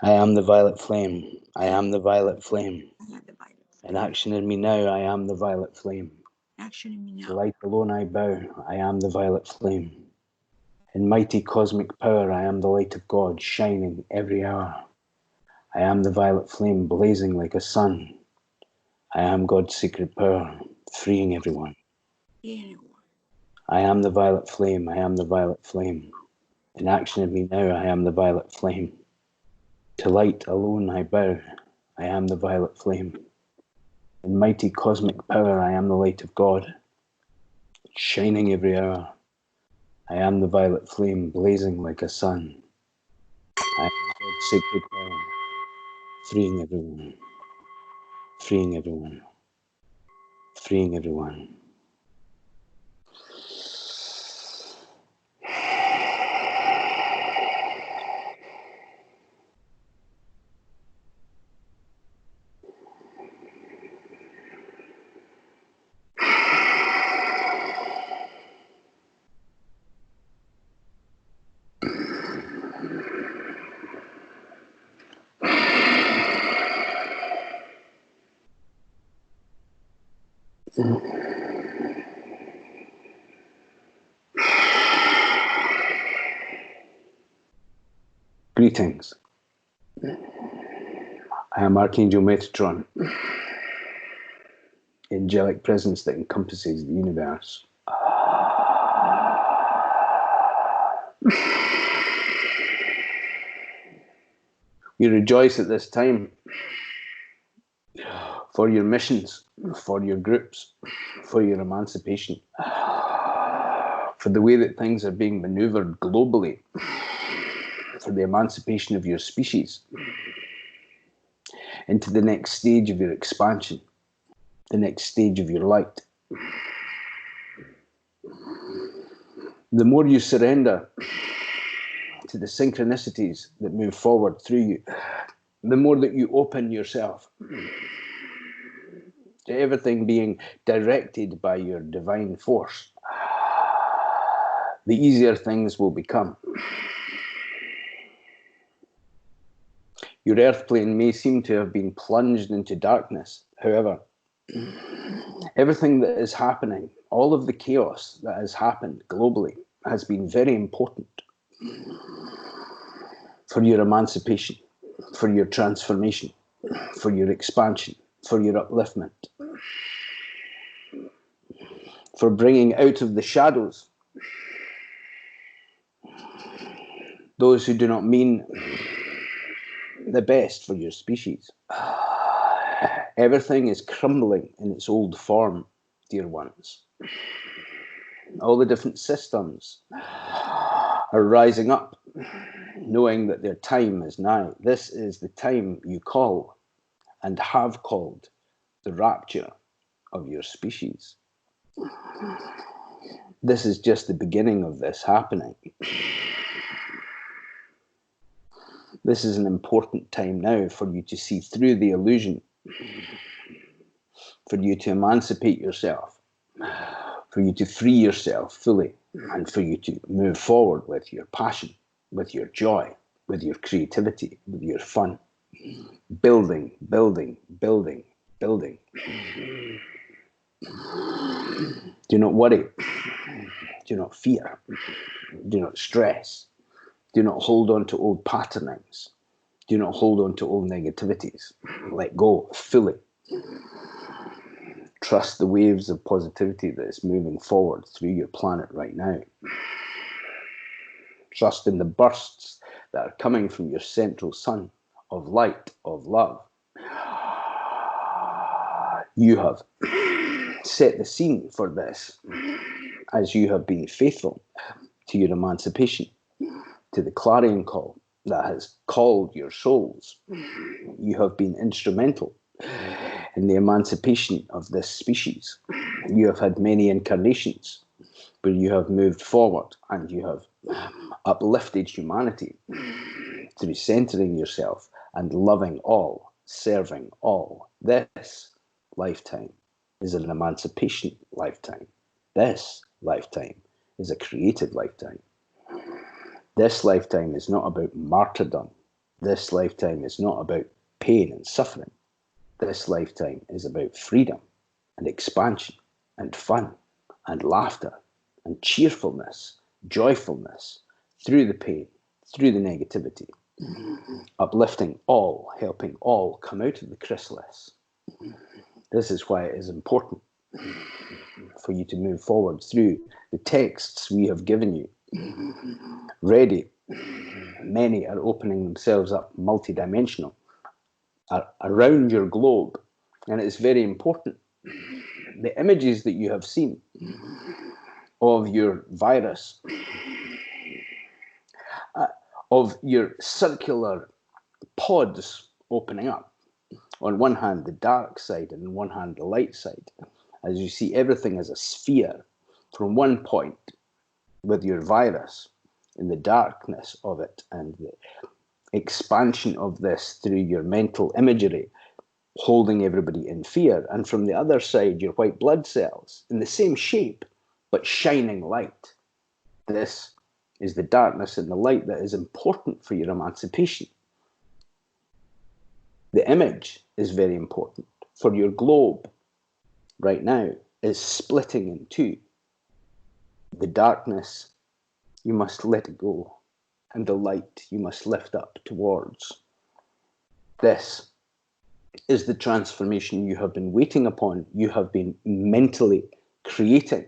I am the violet flame. I am the violet flame. I am the violet In flame. action in me now, I am the violet flame. Action in me To now. light alone I bow, I am the violet flame. In mighty cosmic power, I am the light of God, shining every hour. I am the violet flame, blazing like a sun. I am God's secret power, freeing everyone. Anyone. I am the violet flame, I am the violet flame. In action in me now, I am the violet flame. To light alone I bow, I am the violet flame. In mighty cosmic power, I am the light of God, shining every hour. I am the violet flame, blazing like a sun. I am God's sacred power, freeing everyone, freeing everyone, freeing everyone. Greetings. I am Archangel Metatron, angelic presence that encompasses the universe. We rejoice at this time for your missions, for your groups, for your emancipation, for the way that things are being maneuvered globally, for the emancipation of your species into the next stage of your expansion, the next stage of your light. The more you surrender to the synchronicities that move forward through you, the more that you open yourself to everything being directed by your divine force, the easier things will become. Your earth plane may seem to have been plunged into darkness. However, everything that is happening, all of the chaos that has happened globally, has been very important for your emancipation, for your transformation, for your expansion, for your upliftment, for bringing out of the shadows those who do not mean the best for your species. Everything is crumbling in its old form, dear ones. All the different systems are rising up, knowing that their time is nigh. This is the time you call and have called the rapture of your species. This is just the beginning of this happening. This is an important time now for you to see through the illusion, for you to emancipate yourself, for you to free yourself fully, and for you to move forward with your passion, with your joy, with your creativity, with your fun. Building, building, building, building. Do not worry. Do not fear. Do not stress. Do not hold on to old patternings. Do not hold on to old negativities. Let go fully. Trust the waves of positivity that is moving forward through your planet right now. Trust in the bursts that are coming from your central sun of light, of love. You have set the scene for this as you have been faithful to your emancipation, to the clarion call that has called your souls. You have been instrumental in the emancipation of this species. You have had many incarnations where you have moved forward and you have uplifted humanity through centering yourself and loving all, serving all. This lifetime is an emancipation lifetime. This lifetime is a creative lifetime. This lifetime is not about martyrdom. This lifetime is not about pain and suffering. This lifetime is about freedom and expansion and fun and laughter and cheerfulness, joyfulness, through the pain, through the negativity, uplifting all, helping all come out of the chrysalis. This is why it is important for you to move forward through the texts we have given you. Ready. Many are opening themselves up multidimensional around your globe, and it's very important. The images that you have seen of your virus, of your circular pods opening up, on one hand the dark side and on one hand the light side, as you see everything as a sphere from one point with your virus in the darkness of it and the expansion of this through your mental imagery, holding everybody in fear, and from the other side your white blood cells in the same shape but shining light. This is the darkness and the light that is important for your emancipation. The image is very important for your globe right now is splitting in two. The darkness, you must let it go, and the light you must lift up towards. This is the transformation you have been waiting upon, you have been mentally creating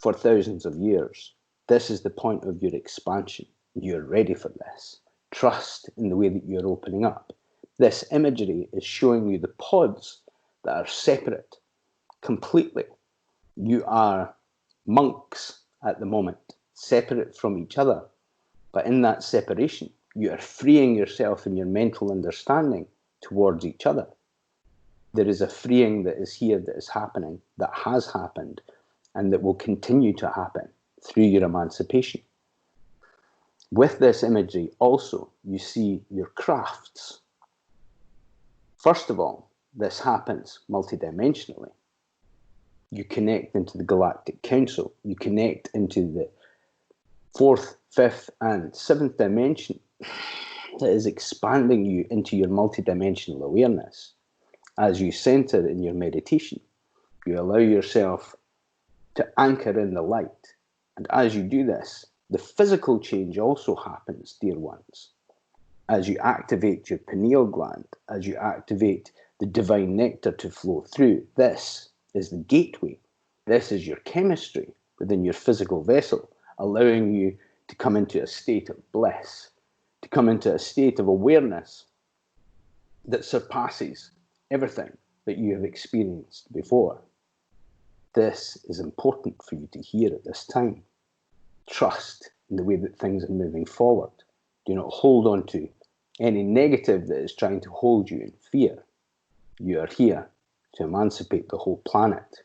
for thousands of years. This is the point of your expansion. You're ready for this. Trust in the way that you're opening up. This imagery is showing you the pods that are separate completely. You are monks at the moment, separate from each other. But in that separation, you are freeing yourself in your mental understanding towards each other. There is a freeing that is here, that is happening, that has happened, and that will continue to happen through your emancipation. With this imagery also, you see your crafts. First of all, this happens multidimensionally. You connect into the Galactic Council. You connect into the 4th, 5th, and 7th dimension that is expanding you into your multidimensional awareness. As you center in your meditation, you allow yourself to anchor in the light. And as you do this, the physical change also happens, dear ones. As you activate your pineal gland, as you activate the divine nectar to flow through, this is the gateway. This is your chemistry within your physical vessel, allowing you to come into a state of bliss, to come into a state of awareness that surpasses everything that you have experienced before. This is important for you to hear at this time. Trust in the way that things are moving forward. Do not hold on to any negative that is trying to hold you in fear. You are here to emancipate the whole planet.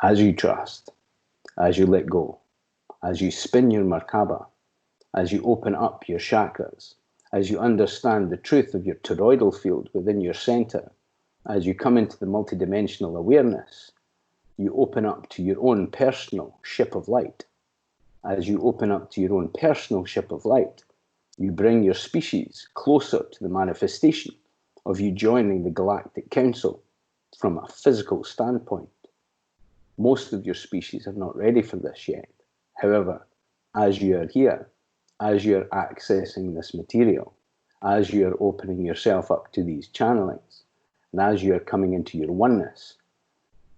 As you trust, as you let go, as you spin your Merkaba, as you open up your chakras, as you understand the truth of your toroidal field within your center, as you come into the multidimensional awareness, you open up to your own personal ship of light. As you open up to your own personal ship of light, you bring your species closer to the manifestation of you joining the Galactic Council from a physical standpoint. Most of your species are not ready for this yet. However, as you are here, as you're accessing this material, as you're opening yourself up to these channelings, and as you're coming into your oneness,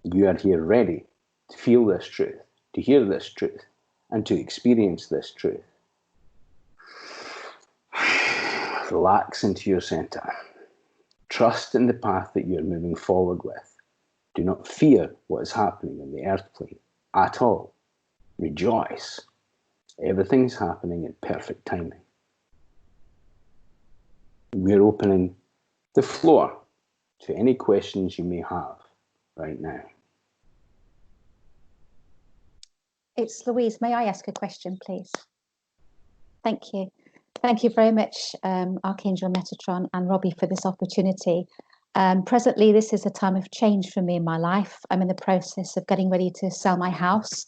you are here ready to feel this truth, to hear this truth, and to experience this truth. Relax into your center. Trust in the path that you're moving forward with. Do not fear what is happening in the earth plane at all. Rejoice. Everything's happening in perfect timing. We're opening the floor to any questions you may have right now. It's Louise. May I ask a question, please? Thank you. Thank you very much, Archangel Metatron and Robbie, for this opportunity. Presently, this is a time of change for me in my life. I'm in the process of getting ready to sell my house.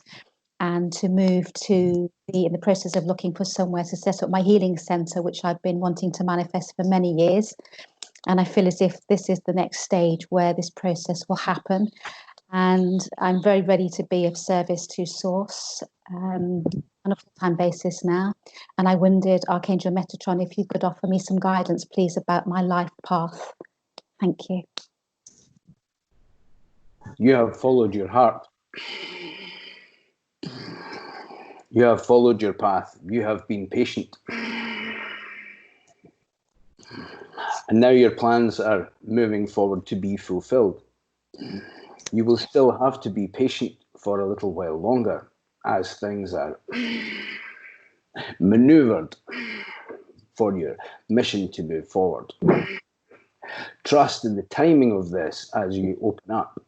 and to move to be in the process of looking for somewhere to set up my healing centre, which I've been wanting to manifest for many years. And I feel as if this is the next stage where this process will happen. And I'm very ready to be of service to Source on a full-time basis now. And I wondered, Archangel Metatron, if you could offer me some guidance, please, about my life path. Thank you. You have followed your heart. You have followed your path. You have been patient. And now your plans are moving forward to be fulfilled. You will still have to be patient for a little while longer as things are maneuvered for your mission to move forward. Trust in the timing of this as you open up.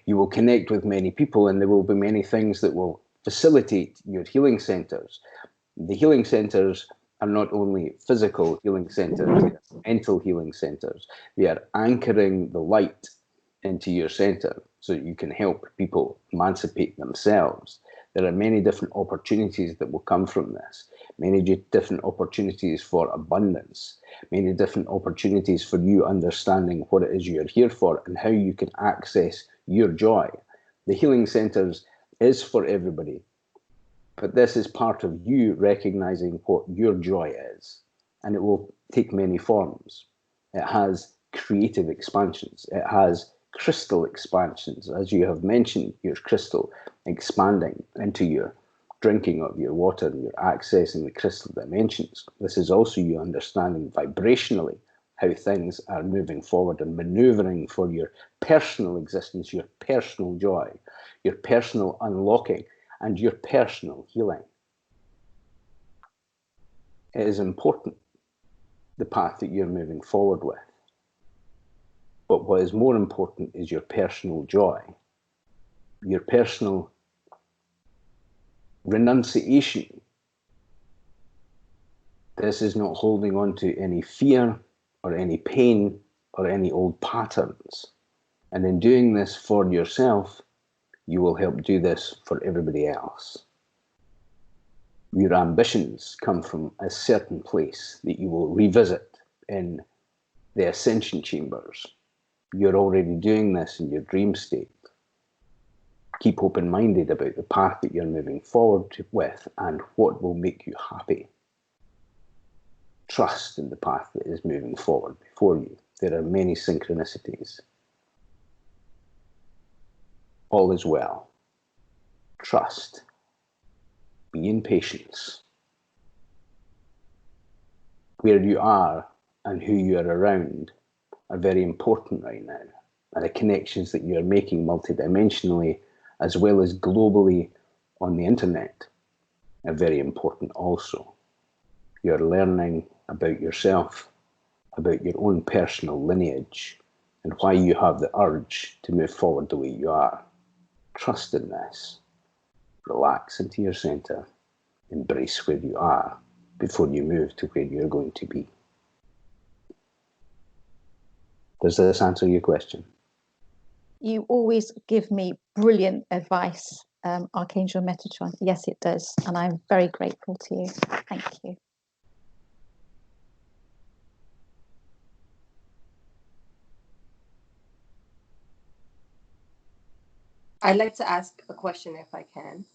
You will connect with many people, and there will be many things that will facilitate your healing centers. The healing centers are not only physical healing centers, they are mental healing centers. They are anchoring the light into your center so that you can help people emancipate themselves. There are many different opportunities that will come from this, many different opportunities for abundance, many different opportunities for you understanding what it is you're here for and how you can access your joy. The healing centers is for everybody, but this is part of you recognizing what your joy is, and it will take many forms. It has creative expansions. It has crystal expansions. As you have mentioned, your crystal expanding into your drinking of your water and you're accessing the crystal dimensions. This is also you understanding vibrationally how things are moving forward and maneuvering for your personal existence, your personal joy, your personal unlocking, and your personal healing. It is important, the path that you're moving forward with. But what is more important is your personal joy, your personal renunciation. This is not holding on to any fear or any pain or any old patterns. And in doing this for yourself, you will help do this for everybody else. Your ambitions come from a certain place that you will revisit in the ascension chambers. You're already doing this in your dream state. Keep open-minded about the path that you're moving forward with and what will make you happy. Trust in the path that is moving forward before you. There are many synchronicities. All is well. Trust. Be in patience. Where you are and who you are around are very important right now. And the connections that you are making multidimensionally as well as globally on the internet are very important also. You're learning about yourself, about your own personal lineage, and why you have the urge to move forward the way you are. Trust in this. Relax into your center. Embrace where you are before you move to where you're going to be. Does this answer your question? You always give me brilliant advice, Archangel Metatron. Yes, it does. And I'm very grateful to you. Thank you. I'd like to ask a question if I can.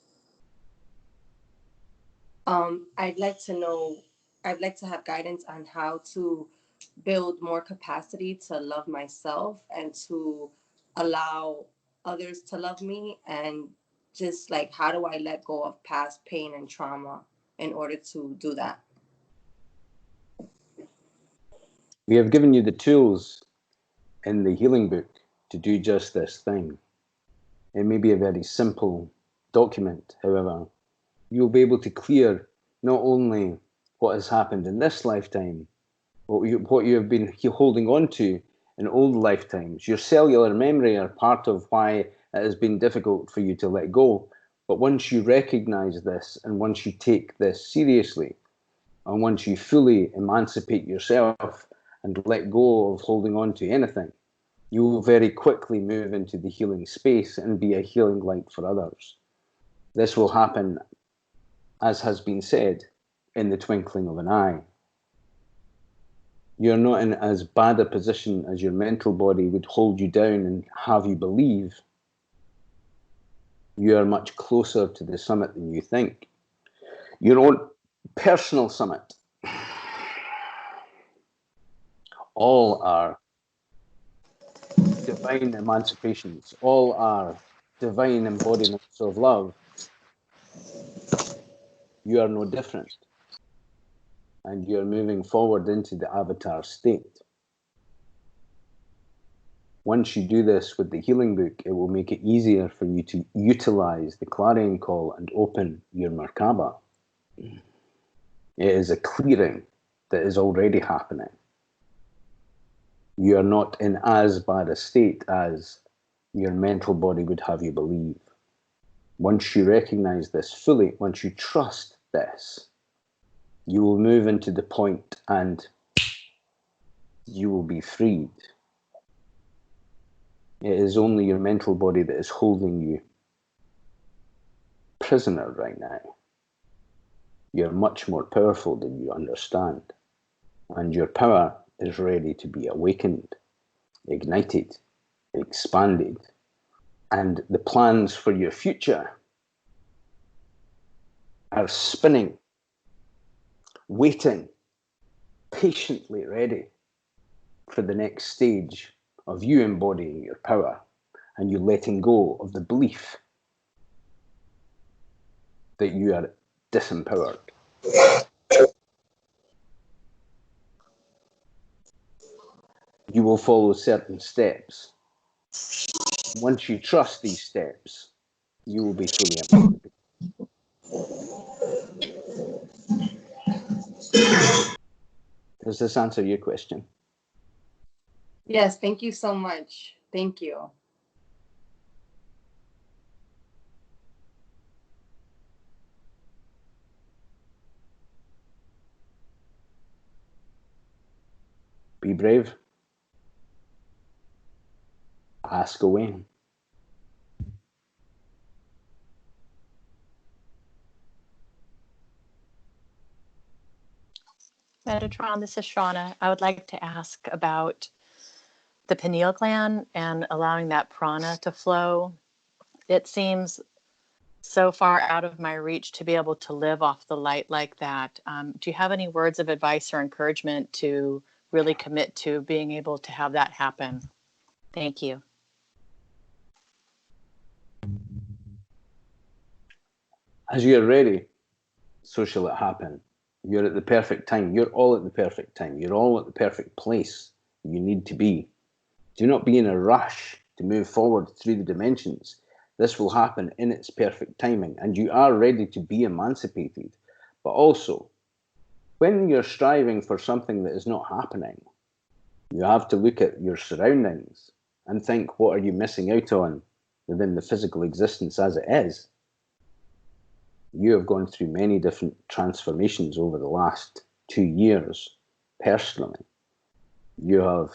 I'd like to have guidance on how to build more capacity to love myself and to allow others to love me, and just like, how do I let go of past pain and trauma in order to do that? We have given you the tools in the healing book to do just this thing. It may be a very simple document, however, you'll be able to clear not only what has happened in this lifetime, what you have been holding on to in old lifetimes. Your cellular memory are part of why it has been difficult for you to let go. But once you recognize this, and once you take this seriously, and once you fully emancipate yourself and let go of holding on to anything, you will very quickly move into the healing space and be a healing light for others. This will happen, as has been said, in the twinkling of an eye. You're not in as bad a position as your mental body would hold you down and have you believe. You are much closer to the summit than you think. Your own personal summit. All are divine emancipations. All are divine embodiments of love. You are no different. And you're moving forward into the avatar state. Once you do this with the healing book, it will make it easier for you to utilize the clarion call and open your Merkaba. It is a clearing that is already happening. You are not in as bad a state as your mental body would have you believe. Once you recognize this fully, once you trust this, you will move into the point and you will be freed. It is only your mental body that is holding you prisoner right now. You're much more powerful than you understand. And your power is ready to be awakened, ignited, expanded. And the plans for your future are spinning, waiting, patiently ready for the next stage of you embodying your power and you letting go of the belief that you are disempowered. You will follow certain steps. Once you trust these steps, you will be fully emancipated. Does this answer your question? Yes, thank you so much. Thank you. Be brave. Ask away. Metatron, this is Shauna. I would like to ask about the pineal gland and allowing that prana to flow. It seems so far out of my reach to be able to live off the light like that. Do you have any words of advice or encouragement to really commit to being able to have that happen? Thank you. As you're ready, so shall it happen. You're at the perfect time. You're all at the perfect time. You're all at the perfect place you need to be. Do not be in a rush to move forward through the dimensions. This will happen in its perfect timing, and you are ready to be emancipated. But also, when you're striving for something that is not happening, you have to look at your surroundings and think, what are you missing out on within the physical existence as it is? You have gone through many different transformations over the last 2 years, personally. You have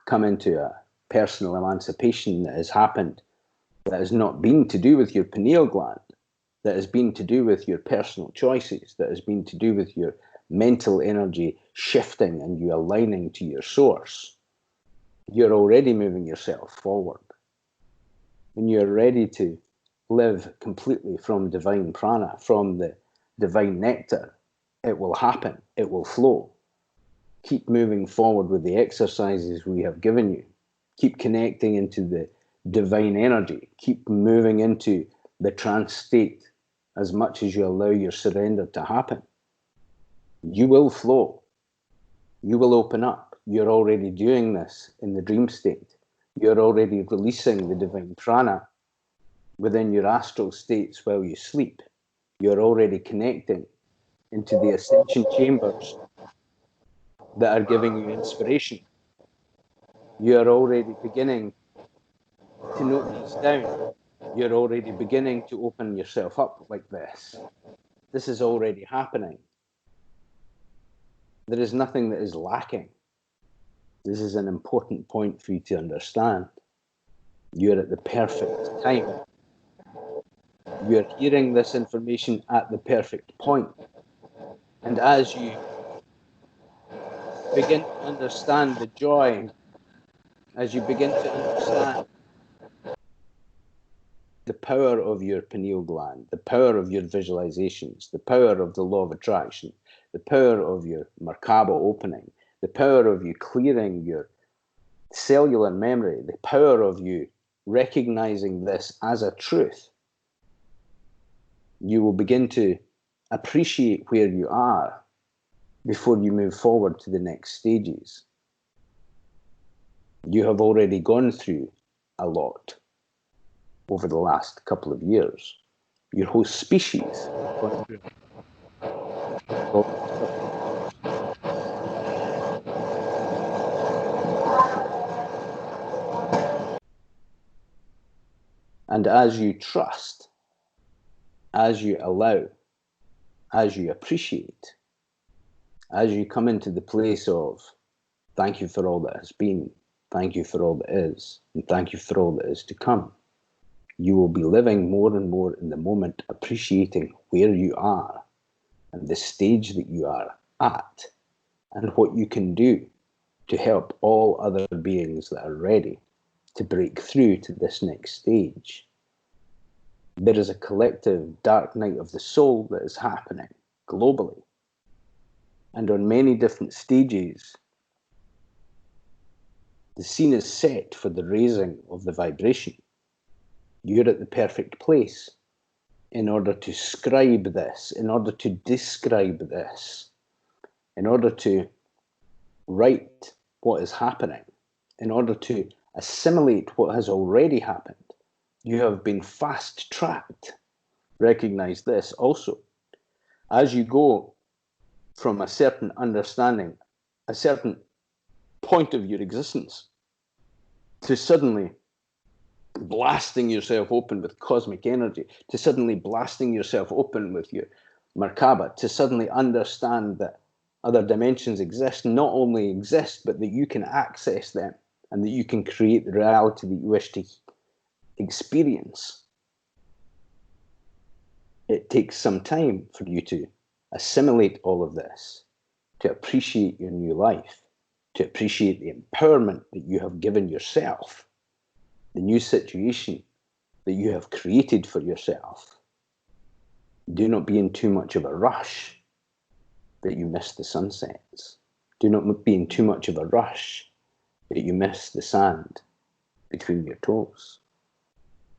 come into a personal emancipation that has happened that has not been to do with your pineal gland, that has been to do with your personal choices, that has been to do with your mental energy shifting and you aligning to your source. You're already moving yourself forward. When you're ready to live completely from divine prana, from the divine nectar, it will happen, it will flow. Keep moving forward with the exercises we have given you. Keep connecting into the divine energy. Keep moving into the trance state as much as you allow your surrender to happen. You will flow. You will open up. You're already doing this in the dream state. You're already releasing the divine prana within your astral states while you sleep. You're already connecting into the ascension chambers that are giving you inspiration. You're already beginning to note these down. You're already beginning to open yourself up like this. This is already happening. There is nothing that is lacking. This is an important point for you to understand. You're at the perfect time. You're hearing this information at the perfect point. And as you begin to understand the joy, as you begin to understand the power of your pineal gland, the power of your visualizations, the power of the law of attraction, the power of your Merkaba opening, the power of you clearing your cellular memory, the power of you recognizing this as a truth, you will begin to appreciate where you are before you move forward to the next stages. You have already gone through a lot over the last couple of years. Your whole species has gone through a lot. And as you trust, as you allow, as you appreciate, as you come into the place of thank you for all that has been, thank you for all that is, and thank you for all that is to come, you will be living more and more in the moment, appreciating where you are and the stage that you are at and what you can do to help all other beings that are ready to break through to this next stage. There is a collective dark night of the soul that is happening globally. And on many different stages, the scene is set for the raising of the vibration. You're at the perfect place in order to scribe this, in order to describe this, in order to write what is happening, in order to assimilate what has already happened. You have been fast-tracked. Recognize this also. As you go from a certain understanding, a certain point of your existence, to suddenly blasting yourself open with cosmic energy, to suddenly blasting yourself open with your Merkaba, to suddenly understand that other dimensions exist, not only exist, but that you can access them and that you can create the reality that you wish to experience. It takes some time for you to assimilate all of this, to appreciate your new life, to appreciate the empowerment that you have given yourself, the new situation that you have created for yourself. Do not be in too much of a rush that you miss the sunsets. Do not be in too much of a rush that you miss the sand between your toes.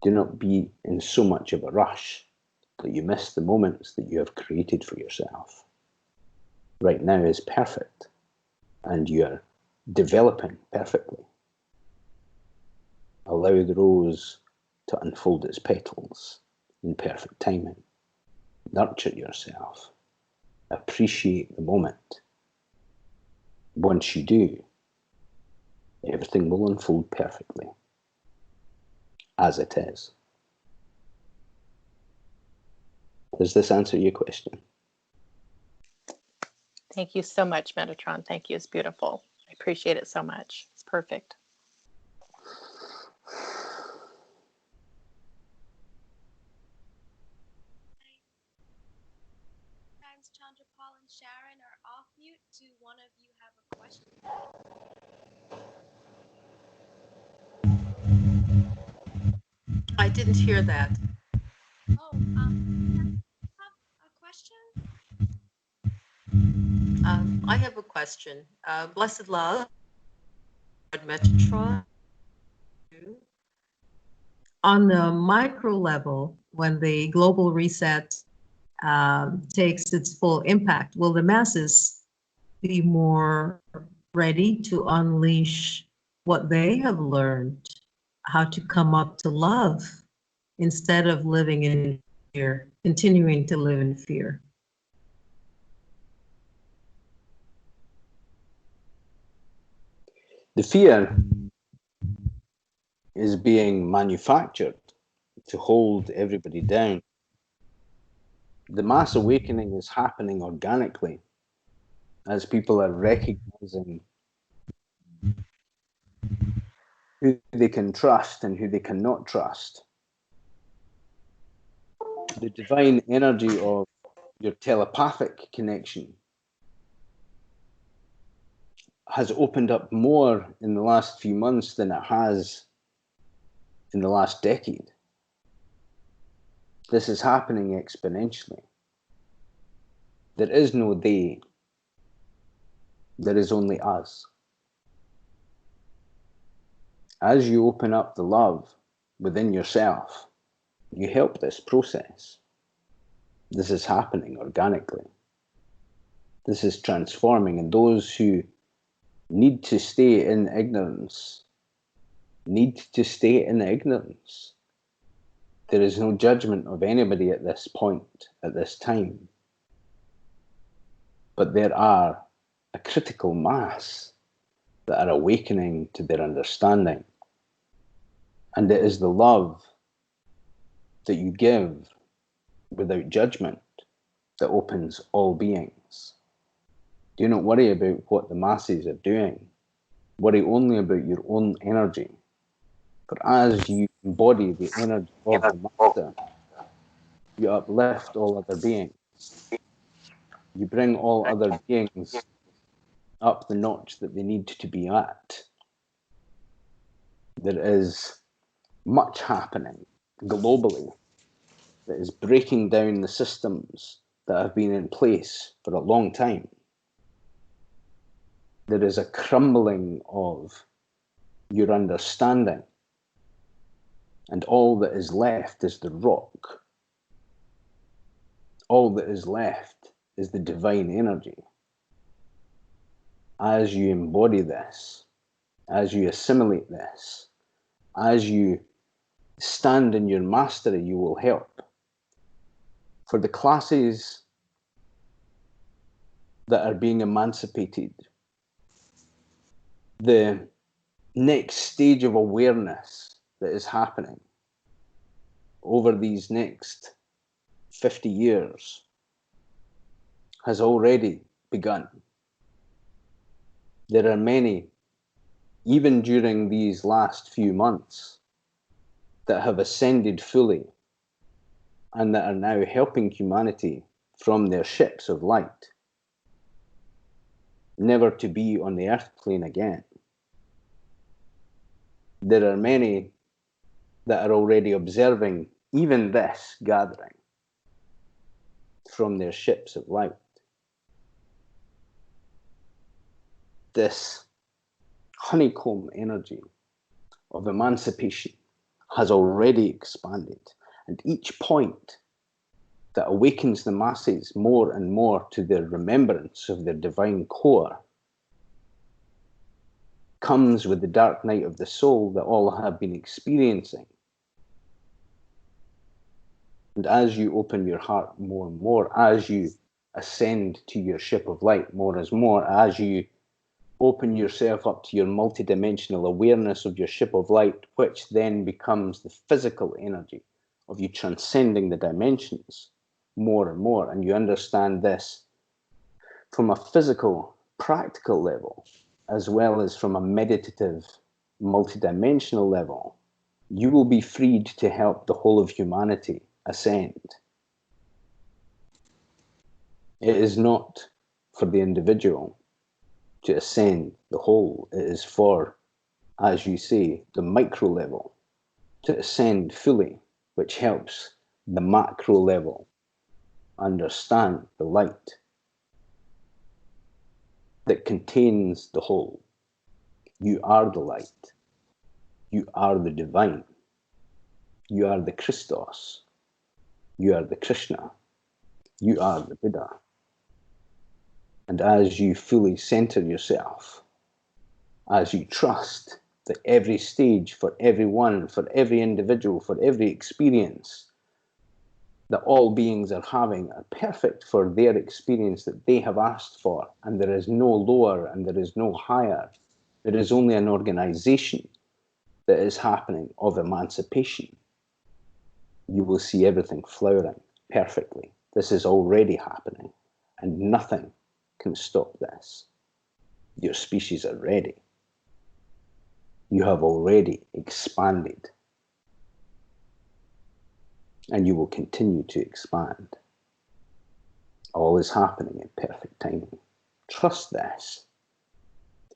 Do not be in so much of a rush that you miss the moments that you have created for yourself. Right now is perfect, and you are developing perfectly. Allow the rose to unfold its petals in perfect timing. Nurture yourself. Appreciate the moment. Once you do, everything will unfold perfectly, as it is. Does this answer your question? Thank you so much, Metatron. Thank you. It's beautiful. I appreciate it so much. It's perfect. Sometimes Chandra, Paul, and Sharon are off mute. Do one of you have a question? I didn't hear that. Oh, have a question? I have a question. Blessed love, Metatron. On the micro level, when the global reset takes its full impact, will the masses be more ready to unleash what they have learned, how to come up to love instead of living in fear, continuing to live in fear? The fear is being manufactured to hold everybody down. The mass awakening is happening organically as people are recognizing who they can trust and who they cannot trust. the divine energy of your telepathic connection has opened up more in the last few months than it has in the last decade. This is happening exponentially. There is no they. There is only us. As you open up the love within yourself, you help this process. This is happening organically. This is transforming, and those who need to stay in ignorance need to stay in ignorance. There is no judgment of anybody at this point, at this time. But there are a critical mass that are awakening to their understanding. And it is the love that you give without judgment that opens all beings. Do not worry about what the masses are doing. Worry only about your own energy. For as you embody the energy of the Master, you uplift all other beings. You bring all other beings up the notch that they need to be at. There is much happening globally that is breaking down the systems that have been in place for a long time. There is a crumbling of your understanding, and all that is left is the rock. All that is left is the divine energy. As you embody this, as you assimilate this, as you stand in your mastery, you will help. For the classes that are being emancipated, the next stage of awareness that is happening over these next 50 years has already begun. There are many, even during these last few months, that have ascended fully and that are now helping humanity from their ships of light, never to be on the earth plane again. There are many that are already observing even this gathering from their ships of light. This honeycomb energy of emancipation has already expanded, and each point that awakens the masses more and more to their remembrance of their divine core comes with the dark night of the soul that all have been experiencing. And as you open your heart more and more, as you ascend to your ship of light more and more, as you open yourself up to your multidimensional awareness of your ship of light, which then becomes the physical energy of you transcending the dimensions more and more, and you understand this from a physical, practical level, as well as from a meditative, multidimensional level, you will be freed to help the whole of humanity ascend. It is not for the individual to ascend the whole. It is for, as you say, the micro level to ascend fully, which helps the macro level understand the light that contains the whole. You are the light. You are the divine. You are the Christos. You are the Krishna. You are the Buddha. And as you fully center yourself, as you trust that every stage for everyone, for every individual, for every experience that all beings are having are perfect for their experience that they have asked for, and there is no lower and there is no higher. There is only an organization that is happening of emancipation. You will see everything flowering perfectly. This is already happening, and nothing can stop this. Your species are ready. You have already expanded. and you will continue to expand. All is happening in perfect timing. Trust this.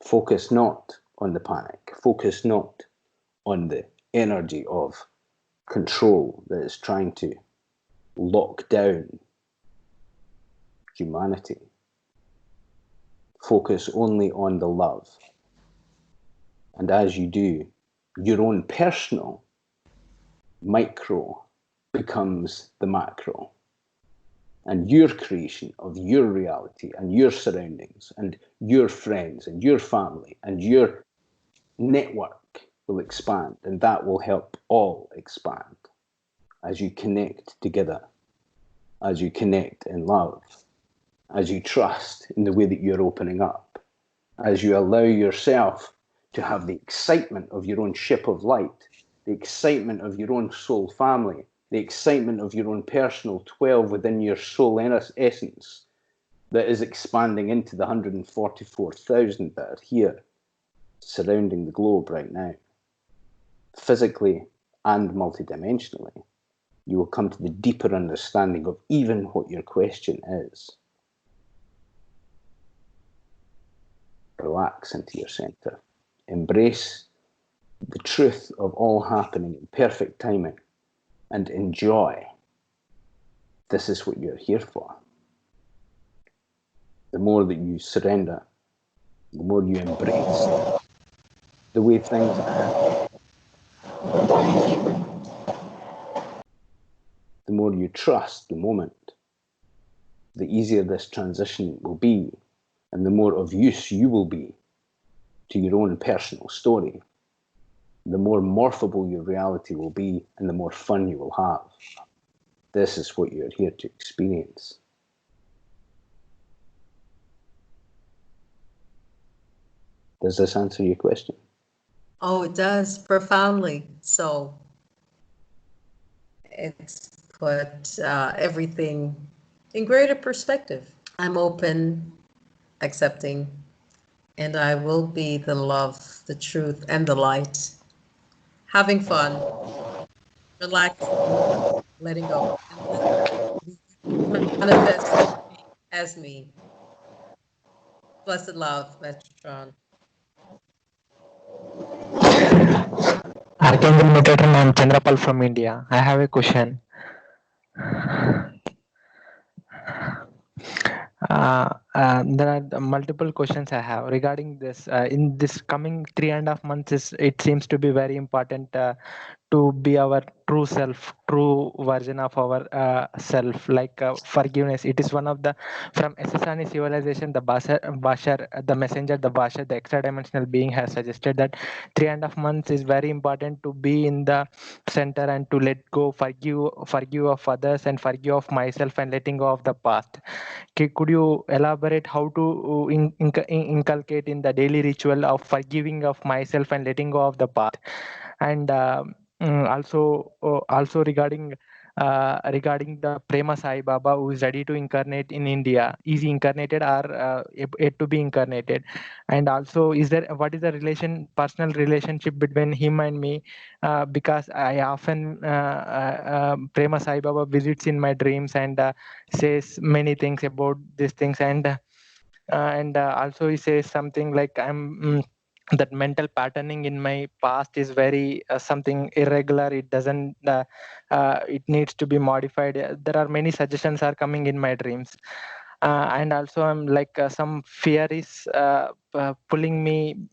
Focus not on the panic. Focus not on the energy of control that is trying to lock down humanity. Focus only on the love. And as you do, your own personal micro becomes the macro. And your creation of your reality and your surroundings and your friends and your family and your network will expand, and that will help all expand as you connect together, as you connect in love, as you trust in the way that you're opening up, as you allow yourself to have the excitement of your own ship of light, the excitement of your own soul family, the excitement of your own personal 12 within your soul essence that is expanding into the 144,000 that are here surrounding the globe right now. Physically and multidimensionally, you will come to the deeper understanding of even what your question is. Relax into your center. Embrace the truth of all happening in perfect timing and enjoy. This is what you're here for. The more that you surrender, the more you embrace the way things are, the more you trust the moment, the easier this transition will be, and the more of use you will be to your own personal story, the more morphable your reality will be, and the more fun you will have. This is what you're here to experience. Does this answer your question? Oh, it does, profoundly. So it's put everything in greater perspective. I'm open, accepting, and I will be the love, the truth, and the light. Having fun, relaxing, letting go, and manifest as me. Blessed love, Metatron. Archangel Metatron, I'm Chandrapal from India. I have a question. There are multiple questions I have regarding this. In this coming 3.5 months, it seems to be very important to be our true self, true version of our self, like forgiveness. It is one of the, from Ssani civilization, the Bashar, the messenger, the Bashar, the extra dimensional being has suggested that 3.5 months is very important to be in the center and to let go, forgive of others and forgive of myself and letting go of the past. Could you elaborate how to inculcate in the daily ritual of forgiving of myself and letting go of the past? And also regarding the Prema Sai Baba, who is ready to incarnate in India, is he incarnated or yet to be incarnated? And also, what is the personal relationship between him and me? Because I often Prema Sai Baba visits in my dreams and says many things about these things, and also he says something like that mental patterning in my past is very something irregular. It doesn't it needs to be modified. There are many suggestions are coming in my dreams, and also I'm like some fear is pulling me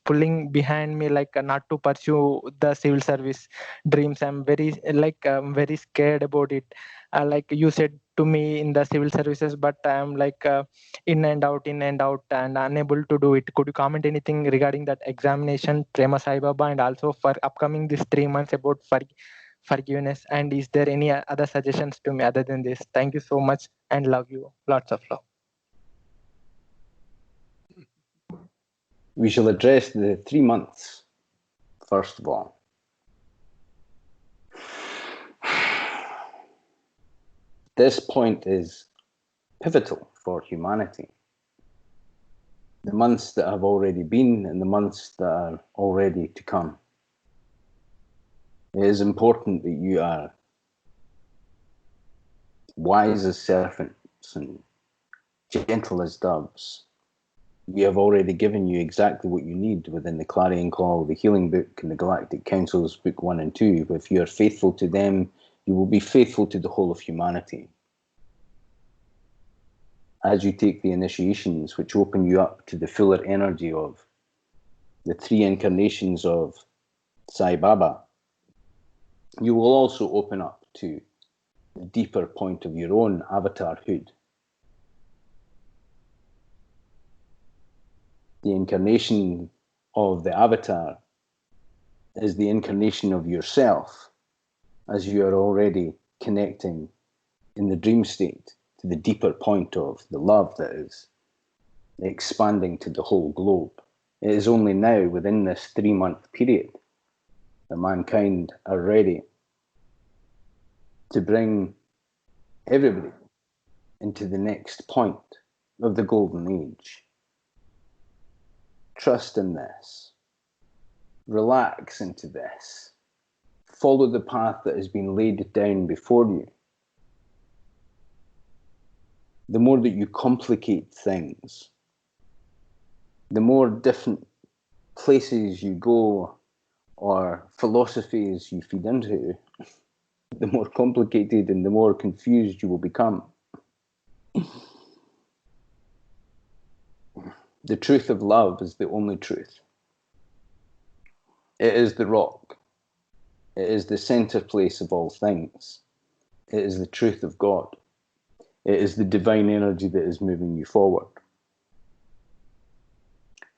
pulling behind me, like not to pursue the civil service dreams. I'm very very scared about it. Like you said to me in the civil services, but I'm like in and out and unable to do it. Could you comment anything regarding that examination, Prema Sai Baba, and also for upcoming this 3 months about forgiveness? And is there any other suggestions to me other than this? Thank you so much and love you. Lots of love. We shall address the 3 months, first of all. This point is pivotal for humanity. The months that have already been and the months that are already to come. It is important that you are wise as serpents and gentle as doves. We have already given you exactly what you need within the Clarion Call, the Healing Book, and the Galactic Councils, Book 1 and 2. If you are faithful to them, you will be faithful to the whole of humanity. As you take the initiations, which open you up to the fuller energy of the 3 incarnations of Sai Baba, you will also open up to the deeper point of your own avatarhood. The incarnation of the avatar is the incarnation of yourself, as you are already connecting in the dream state to the deeper point of the love that is expanding to the whole globe. It is only now, within this 3-month period, that mankind are ready to bring everybody into the next point of the golden age. Trust in this. Relax into this. Follow the path that has been laid down before you. The more that you complicate things, the more different places you go or philosophies you feed into, the more complicated and the more confused you will become. The truth of love is the only truth. It is the rock. It is the center place of all things. It is the truth of God. It is the divine energy that is moving you forward.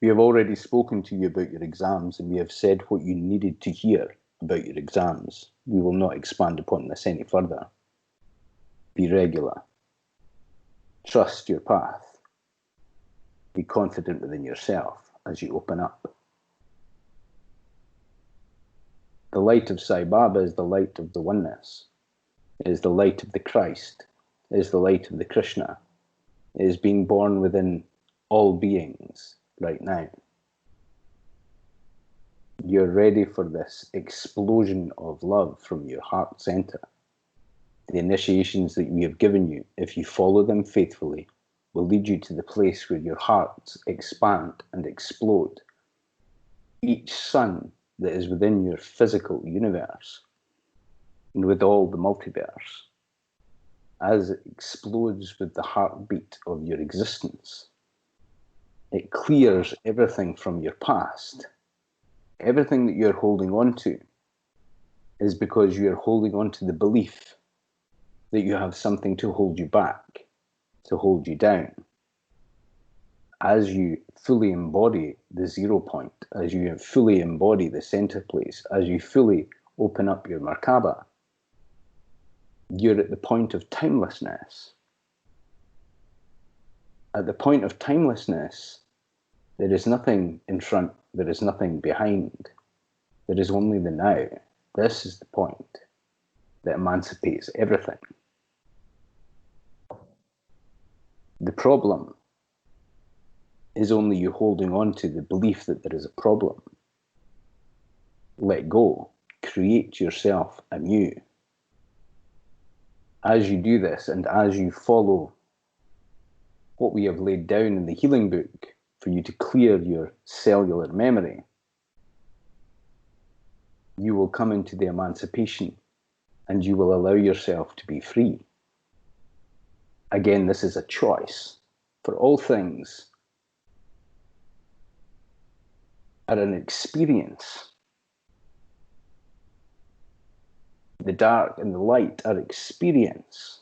We have already spoken to you about your exams, and we have said what you needed to hear about your exams. We will not expand upon this any further. Be regular. Trust your path. Be confident within yourself as you open up. The light of Sai Baba is the light of the oneness. It is the light of the Christ. It is the light of the Krishna. It is being born within all beings right now. You're ready for this explosion of love from your heart center. The initiations that we have given you, if you follow them faithfully, will lead you to the place where your hearts expand and explode. Each sun that is within your physical universe and with all the multiverse, as it explodes with the heartbeat of your existence, it clears everything from your past. Everything that you're holding on to is because you're holding on to the belief that you have something to hold you back, to hold you down. As you fully embody the 0 point, as you fully embody the center place, as you fully open up your Merkaba, you're at the point of timelessness. At the point of timelessness, there is nothing in front, there is nothing behind. There is only the now. This is the point that emancipates everything. The problem is only you holding on to the belief that there is a problem. Let go. Create yourself anew. As you do this, and as you follow what we have laid down in the healing book for you to clear your cellular memory, you will come into the emancipation and you will allow yourself to be free. Again, this is a choice. For all things are an experience. The dark and the light are experience.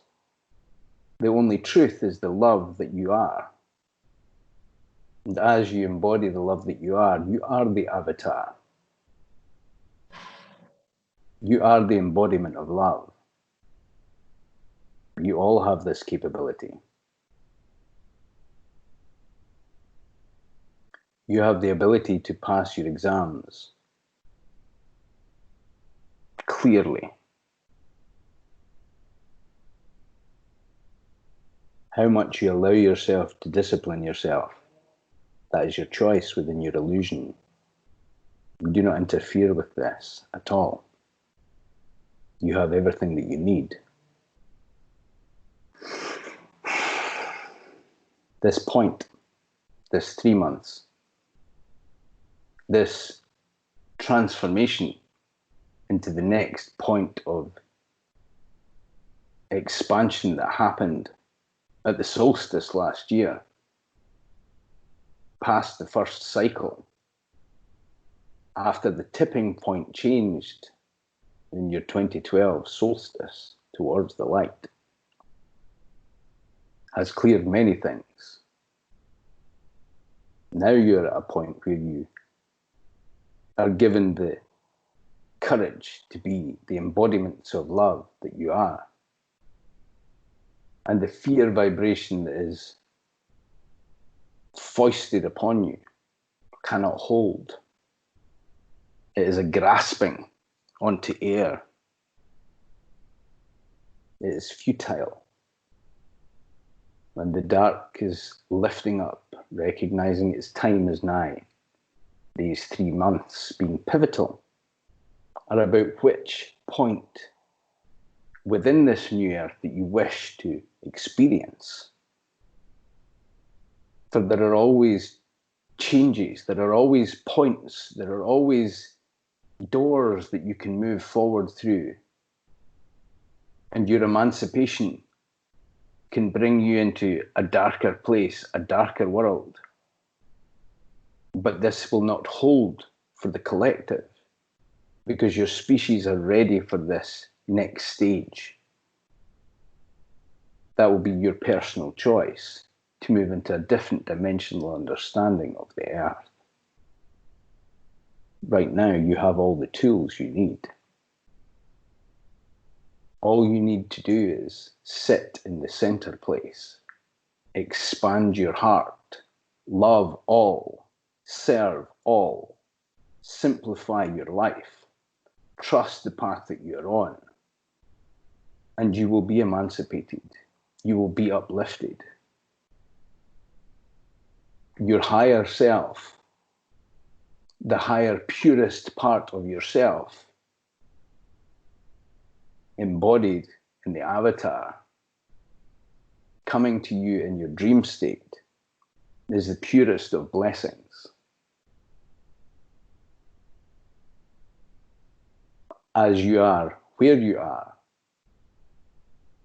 The only truth is the love that you are. And as you embody the love that you are the avatar. You are the embodiment of love. You all have this capability. You have the ability to pass your exams clearly. How much you allow yourself to discipline yourself, that is your choice within your illusion. Do not interfere with this at all. You have everything that you need. This point, this 3 months, this transformation into the next point of expansion that happened at the solstice last year, past the first cycle, after the tipping point changed in your 2012 solstice towards the light, has cleared many things. Now you're at a point where you are given the courage to be the embodiments of love that you are. And the fear vibration that is foisted upon you cannot hold. It is a grasping onto air. It is futile. When the dark is lifting up, recognizing its time is nigh, these 3 months being pivotal, are about which point within this new earth that you wish to experience. For there are always changes, there are always points, there are always doors that you can move forward through. And your emancipation can bring you into a darker place, a darker world. But this will not hold for the collective, because your species are ready for this next stage. That will be your personal choice to move into a different dimensional understanding of the earth. Right now, you have all the tools you need. All you need to do is sit in the center place, expand your heart, love all, serve all, simplify your life, trust the path that you're on, and you will be emancipated. You will be uplifted. Your higher self, the higher, purest part of yourself, embodied in the avatar, coming to you in your dream state, is the purest of blessings. As you are where you are,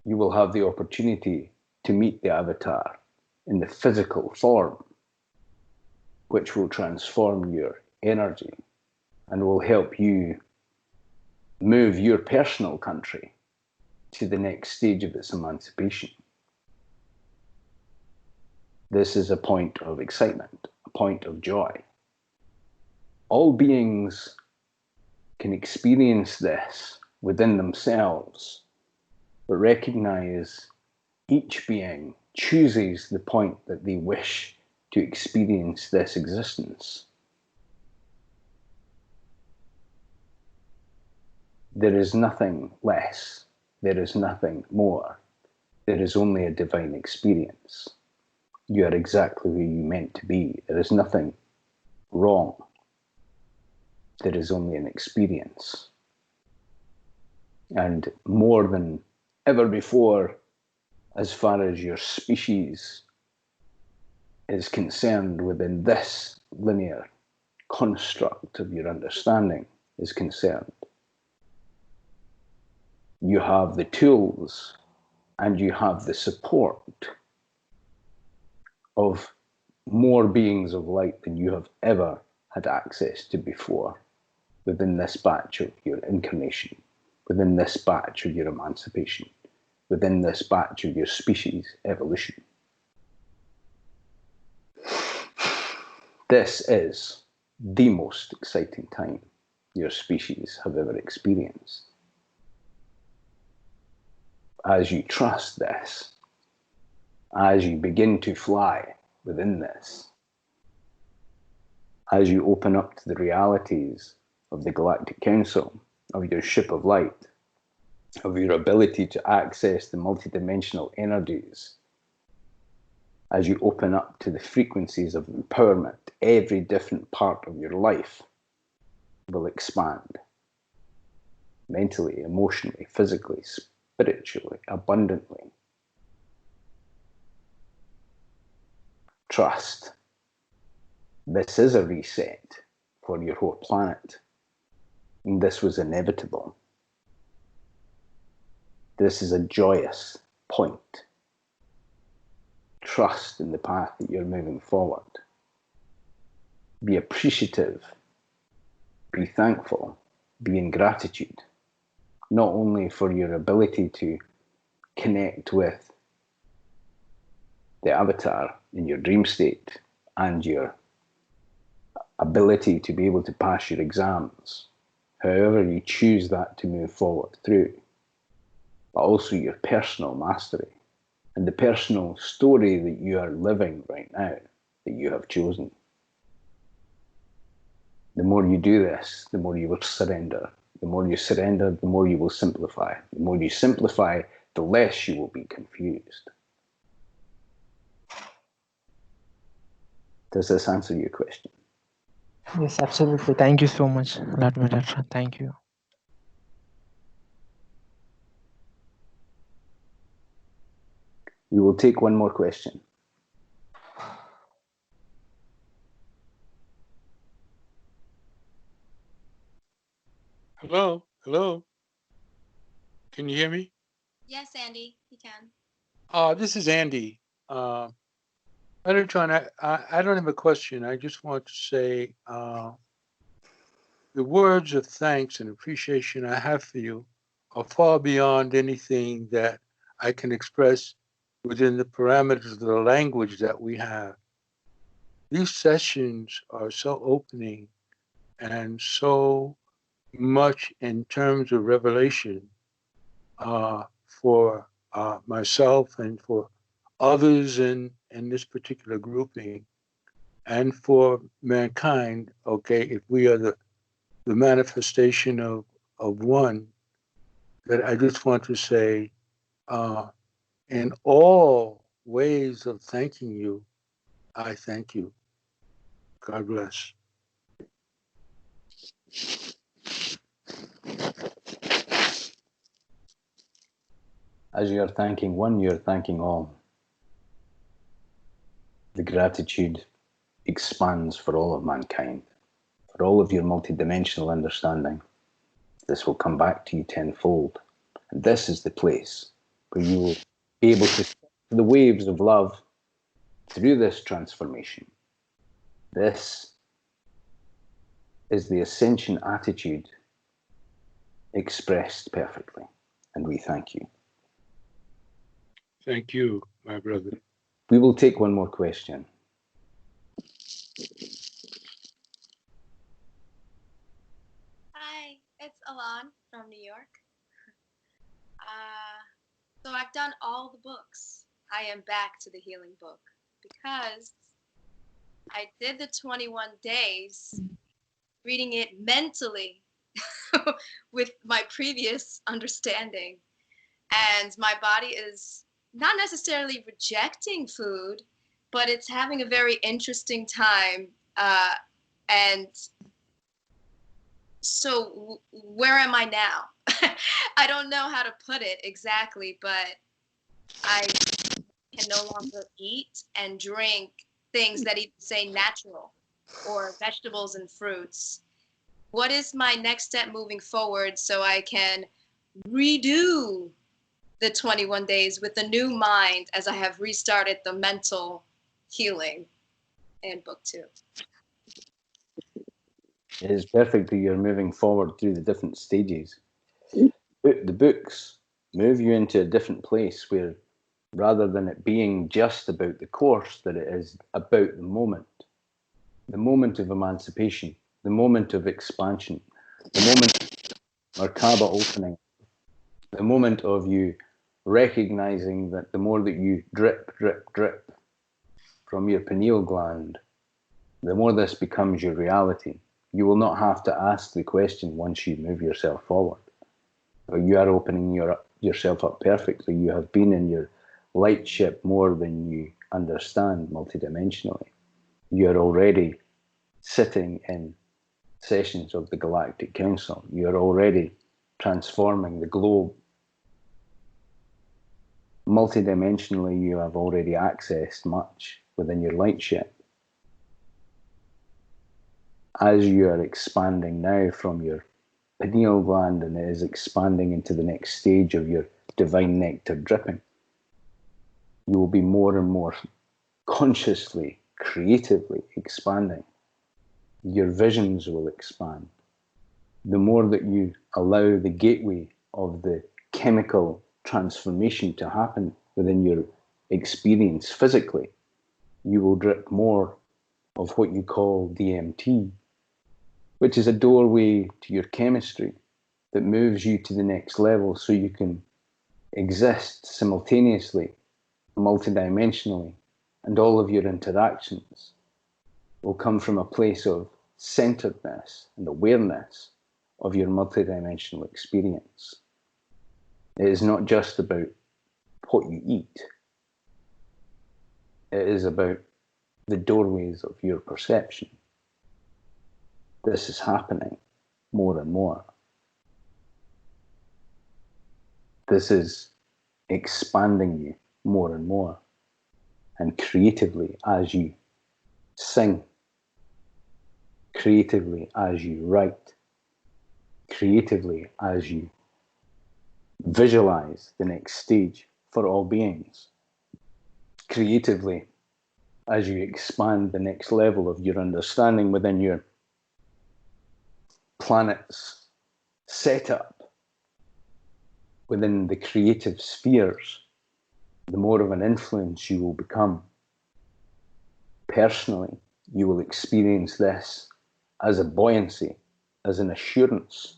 you will have the opportunity to meet the avatar in the physical form, which will transform your energy and will help you move your personal country to the next stage of its emancipation. This is a point of excitement, a point of joy. All beings can experience this within themselves, but recognize each being chooses the point that they wish to experience this existence. There is nothing less. There is nothing more. There is only a divine experience. You are exactly where you meant to be. There is nothing wrong. There is only an experience. And more than ever before, as far as your species is concerned within this linear construct of your understanding is concerned, you have the tools and you have the support of more beings of light than you have ever had access to before within this batch of your incarnation, within this batch of your emancipation, within this batch of your species evolution. This is the most exciting time your species have ever experienced. As you trust this, as you begin to fly within this, as you open up to the realities of the Galactic Council, of your ship of light, of your ability to access the multidimensional energies, as you open up to the frequencies of empowerment, every different part of your life will expand. mentally, emotionally, physically, spiritually, abundantly. Trust. This is a reset for your whole planet. And this was inevitable. This is a joyous point. Trust in the path that you're moving forward. Be appreciative. Be thankful. Be in gratitude. Not only for your ability to connect with the avatar in your dream state and your ability to be able to pass your exams, however you choose that to move forward through, but also your personal mastery and the personal story that you are living right now, that you have chosen. The more you do this, the more you will surrender. The more you surrender, the more you will simplify. The more you simplify, the less you will be confused. Does this answer your question? Yes, absolutely. Thank you so much, Lord Metatron. Thank you. We will take one more question. Hello, hello. Can you hear me? Yes, Andy, you can. This is Andy. Metatron, I don't have a question. I just want to say the words of thanks and appreciation I have for you are far beyond anything that I can express within the parameters of the language that we have. These sessions are so opening and so much in terms of revelation for myself and for others in this particular grouping and for mankind. Okay, if we are the manifestation of one, that I just want to say in all ways of thanking you, I thank you. God bless. As you're thanking one, you're thanking all. The gratitude expands for all of mankind, for all of your multidimensional understanding. This will come back to you tenfold. And this is the place where you will be able to surf the waves of love through this transformation. This is the ascension attitude expressed perfectly. And we thank you. Thank you, my brother. We will take one more question. Hi, it's Alon from New York. So I've done all the books. I am back to the healing book because I did the 21 days reading it mentally with my previous understanding. And my body is not necessarily rejecting food, but it's having a very interesting time. And so where am I now? I don't know how to put it exactly, but I can no longer eat and drink things that even say natural or vegetables and fruits. What is my next step moving forward so I can redo the 21 days with a new mind as I have restarted the mental healing in book 2? It is perfect that you're moving forward through the different stages. The books move you into a different place where, rather than it being just about the course, that it is about the moment of emancipation, the moment of expansion, the moment of Merkaba opening, the moment of you recognizing that the more that you drip, drip, drip from your pineal gland, the more this becomes your reality. You will not have to ask the question once you move yourself forward. You are opening yourself up perfectly. You have been in your light ship more than you understand multidimensionally. You are already sitting in sessions of the Galactic Council. You are already transforming the globe. Multidimensionally, you have already accessed much within your light ship. As you are expanding now from your pineal gland, and it is expanding into the next stage of your divine nectar dripping, you will be more and more consciously, creatively expanding. Your visions will expand. The more that you allow the gateway of the chemical transformation to happen within your experience physically, you will drip more of what you call DMT, which is a doorway to your chemistry that moves you to the next level so you can exist simultaneously, multidimensionally, and all of your interactions will come from a place of centeredness and awareness of your multidimensional experience. It is not just about what you eat. It is about the doorways of your perception. This is happening more and more. This is expanding you more and more. And creatively, as you sing, creatively as you write, creatively as you visualize the next stage for all beings, creatively as you expand the next level of your understanding within your planet's setup, within the creative spheres, the more of an influence you will become. Personally, you will experience this as a buoyancy, as an assurance.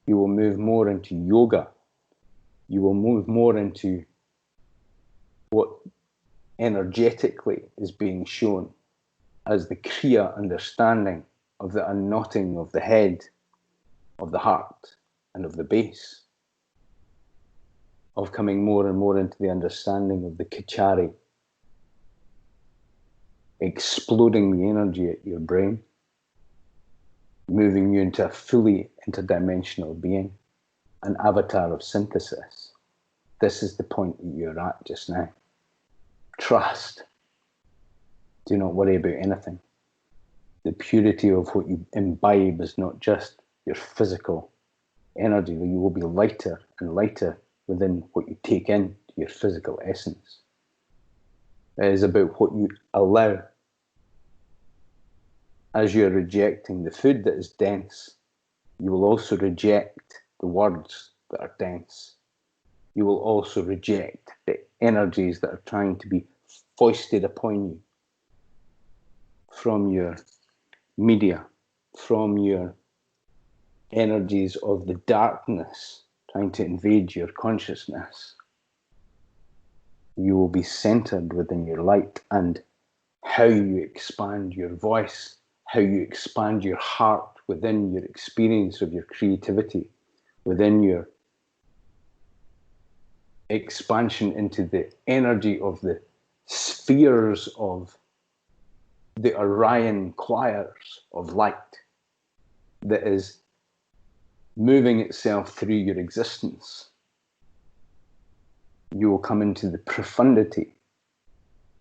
You will move more into yoga. You will move more into what energetically is being shown as the Kriya understanding of the unknotting of the head, of the heart, and of the base, of coming more and more into the understanding of the Kachari, exploding the energy at your brain, moving you into a fully interdimensional being, an avatar of synthesis. This is the point that you're at just now. Trust. Do not worry about anything. The purity of what you imbibe is not just your physical energy. You will be lighter and lighter within what you take in to your physical essence. It is about what you allow. As you're rejecting the food that is dense, you will also reject the words that are dense. You will also reject the energies that are trying to be foisted upon you from your media, from your energies of the darkness trying to invade your consciousness. You will be centered within your light, and how you expand your voice, how you expand your heart within your experience of your creativity, within your expansion into the energy of the spheres of the Orion choirs of light that is moving itself through your existence. You will come into the profundity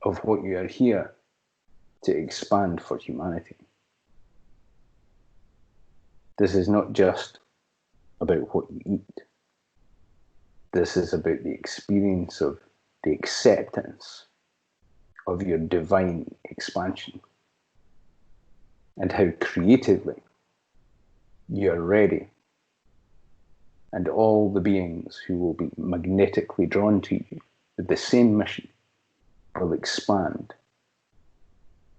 of what you are here to expand for humanity. This is not just about what you eat. This is about the experience of the acceptance of your divine expansion and how creatively you are ready, and all the beings who will be magnetically drawn to you with the same mission will expand,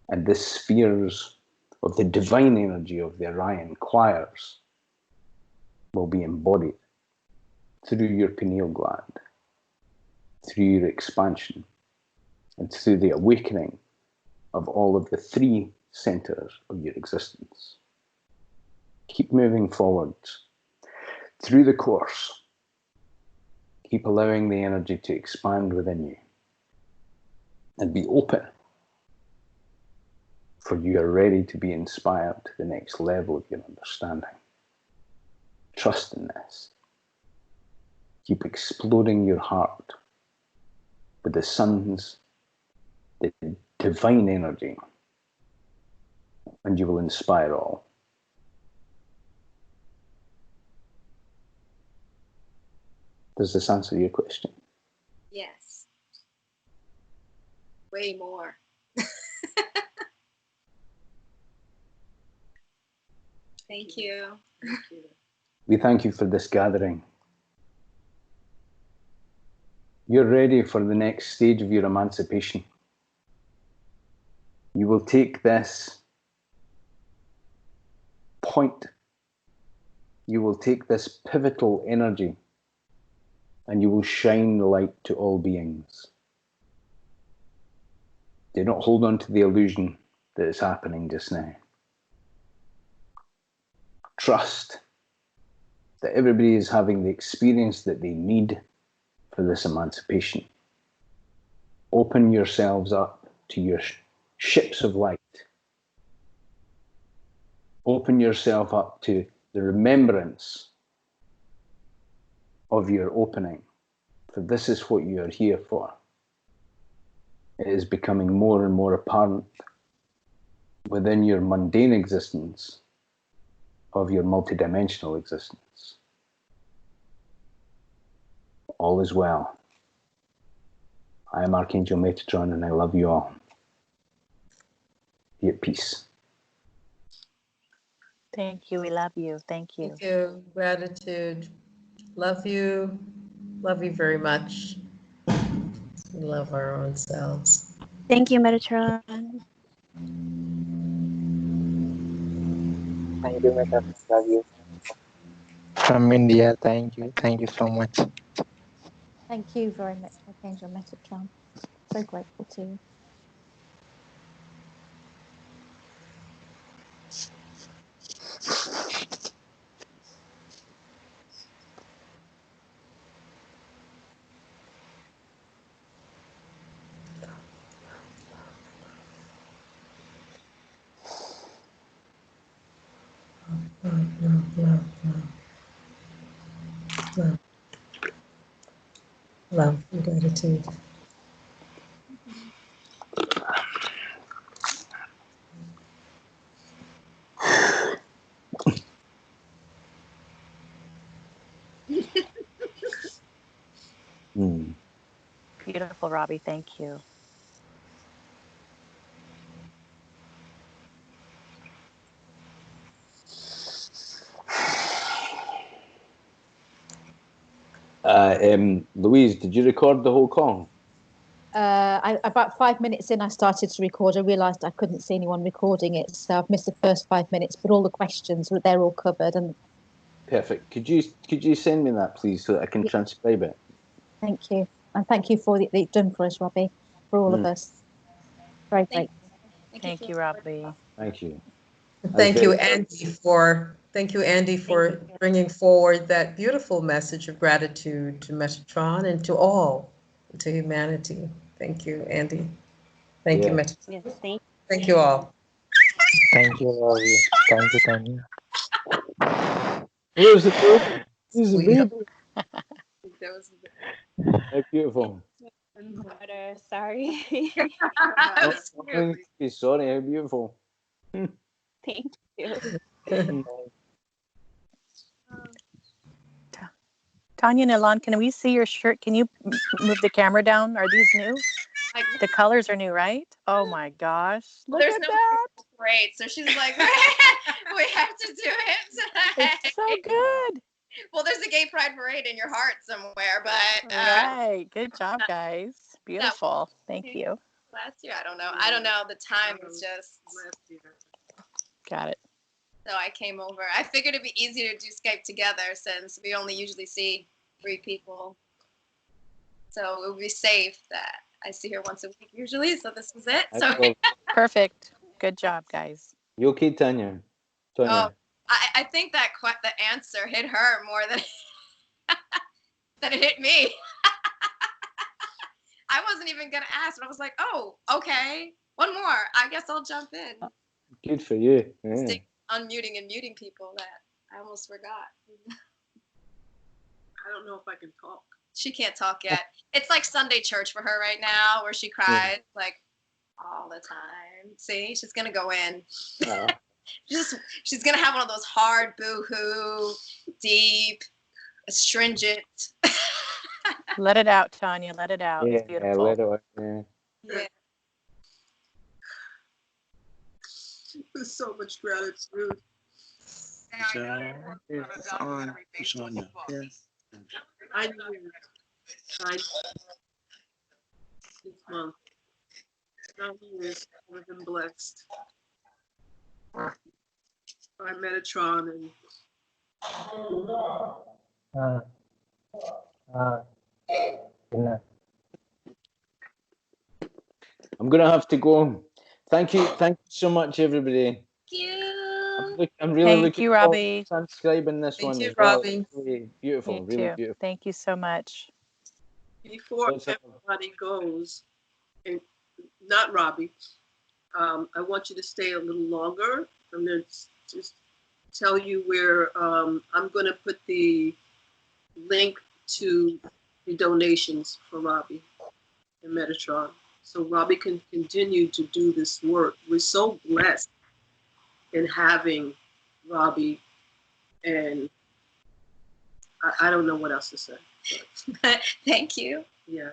and the spheres of the divine energy of the Orion choirs will be embodied through your pineal gland, through your expansion, and through the awakening of all of the three centers of your existence. Keep moving forwards through the course. Keep allowing the energy to expand within you, and be open, for you are ready to be inspired to the next level of your understanding. Trust in this. Keep exploring your heart with the sun's, the divine energy, and you will inspire all. Does this answer your question? Yes. Way more. Thank you. We thank you for this gathering. You're ready for the next stage of your emancipation. You will take this point, you will take this pivotal energy, and you will shine the light to all beings. Do not hold on to the illusion that is happening just now. Trust that everybody is having the experience that they need for this emancipation. Open yourselves up to your ships of light. Open yourself up to the remembrance of your opening, for this is what you are here for. It is becoming more and more apparent within your mundane existence of your multidimensional existence. All is well. I am Archangel Metatron, and I love you all. Be at peace. Thank you. We love you. Thank you. Thank you. Gratitude. Love you. Love you very much. We love our own selves. Thank you, Metatron. Thank you, Metatron. Love you. From India, thank you. Thank you so much. Thank you very much, Archangel Metatron. So grateful to you. Love and gratitude. Beautiful, Robbie. Thank you. Louise, did you record the whole call? About 5 minutes in, I started to record. I realised I couldn't see anyone recording it, so I've missed the first 5 minutes. But all the questions, they're all covered. And Perfect. Could you send me that, please, so that I can transcribe it? thank you, and thank you for what you've done for us, Robbie, for all of us. Very grateful. Thank you, Robbie. Thank you. Thank you, Andy, for bringing forward that beautiful message of gratitude to Metatron and to all, to humanity. Thank you, Andy. Thank you, Metatron. Yes, Thank you all. Thank you, Robbie. Thank you, Tanya. Where's the baby? Here's the baby. How beautiful. Water, sorry. Sorry, how beautiful. Thank you. Tanya and Ilan, can we see your shirt? Can you move the camera down? Are these new? The colors are new, right? Oh my gosh. Look There's at no that. parade, so she's like, we have to do it tonight. It's so good. Well, there's a gay pride parade in your heart somewhere, but Right. Good job, guys. Beautiful. Thank you. last year, I don't know. The time was just. Got it. So I came over. I figured it'd be easier to do Skype together since we only usually see 3 people. So it would be safe that I see her once a week usually. So this was it. So Perfect. Good job, guys. You okay, Tanya? Oh, I think that the answer hit her more than than it hit me. I wasn't even gonna ask, but I was like, oh, okay, one more. I guess I'll jump in. Good for you. Yeah. Unmuting and muting people that I almost forgot. I don't know if I can talk. She can't talk yet. It's like Sunday church for her right now, where she cries like all the time. See, she's gonna go in. She's gonna have one of those hard boo-hoo, deep, astringent. Let it out, Tanya. Let it out. It's Yeah, beautiful. let it out, yeah. Yeah. With so much gratitude. It's on. It's on now. Yes. I knew 9 this month. 9 years I've been blessed by Metatron and I'm gonna have to go. Thank you so much, everybody. Thank you. I'm really Thank looking you, forward Robbie. to transcribing this Thank one you, as well. Robbie. It's really beautiful, Me really too. beautiful. Thank you so much. before Lots of- everybody goes, and not Robbie, I want you to stay a little longer. I'm going to just tell you where I'm going to put the link to the donations for Robbie and Metatron. So Robbie can continue to do this work. We're so blessed in having Robbie, and I don't know what else to say. Thank you. Yeah.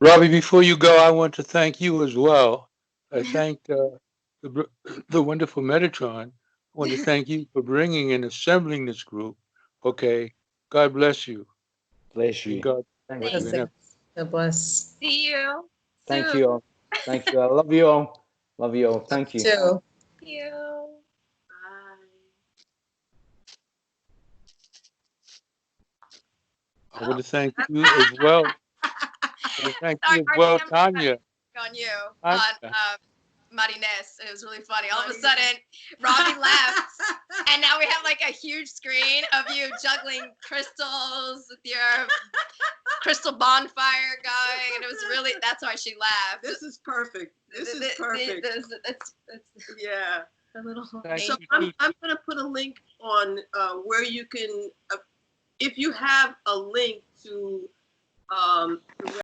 Robbie, before you go, I want to thank you as well. I thank the wonderful Metatron. I want to thank you for bringing and assembling this group. Okay. God bless you. Bless And you. God Thank bless you. you. And God bless. See you. Thank soon. you all. Thank you. I love you all. Love you all. Thank you. Too. Thank you. I want to thank you as well. I want to thank you Sorry, as well, Archie, Tanya. on you Tanya. on Martinez. It was really funny. All of a sudden, Robbie left, and now we have like a huge screen of you juggling crystals with your crystal bonfire going, and it was really, that's why she laughed. This is perfect. This is perfect. It's Yeah. a little. So I'm going to put a link on where you can, if you have a link to